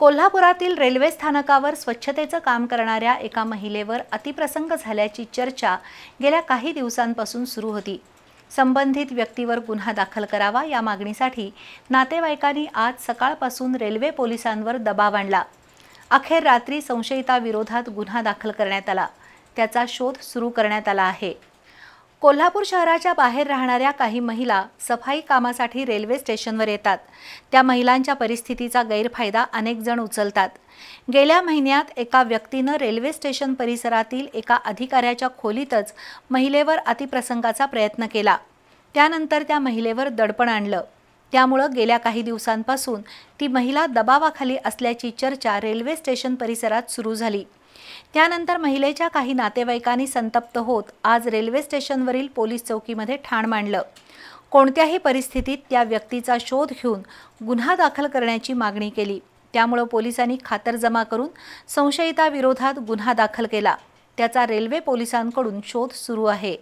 कोल्हापुरातील रेल्वे स्थानकावर स्वच्छतेचं काम करणाऱ्या एका महिलेवर अतिप्रसंग झाल्याची चर्चा गेल्या काही दिवसांपासून सुरू होती। संबंधित व्यक्तीवर गुन्हा दाखल करावा या मागणीसाठी नातेवाईकांनी आज सकाळपासून रेल्वे पोलिसांवर दबाव आणला। अखेर रात्री संशयिताविरोधात गुन्हा दाखल करण्यात आला। त्याचा शोध सुरू करण्यात आला आहे। कोल्हापूर शहराच्या बाहेर राहणाऱ्या काही महिला सफाई कामासाठी रेल्वे स्टेशनवर येतात। त्या महिलांच्या परिस्थितीचा गैरफायदा अनेक जण उचलतात। गेल्या महिन्यात एका व्यक्तीने रेल्वे स्टेशन परिसरातील एका अधिकाऱ्याच्या खोलीतच महिलेवर अतिप्रसंगाचा प्रयत्न केला। त्यानंतर त्या महिलेवर दडपण आणलं। त्यामुळे गेल्या काही दिवसांपासून ती महिला दबावाखाली असल्याची चर्चा रेल्वे स्टेशन परिसरात सुरू झाली। त्यानंतर महिलेच्या काही नातेवाईकांनी संतप्त होत आज रेल्वे स्टेशनवरील पोलीस चौकीमध्ये ठाण मांडलं। कोणत्याही परिस्थितीत त्या व्यक्तीचा शोध घेऊन गुन्हा दाखल करण्याची मागणी केली। त्यामुळे पोलिसांनी खातरजमा करून संशयिताविरोधात गुन्हा दाखल केला। त्याचा रेल्वे पोलिसांकडून शोध सुरू आहे।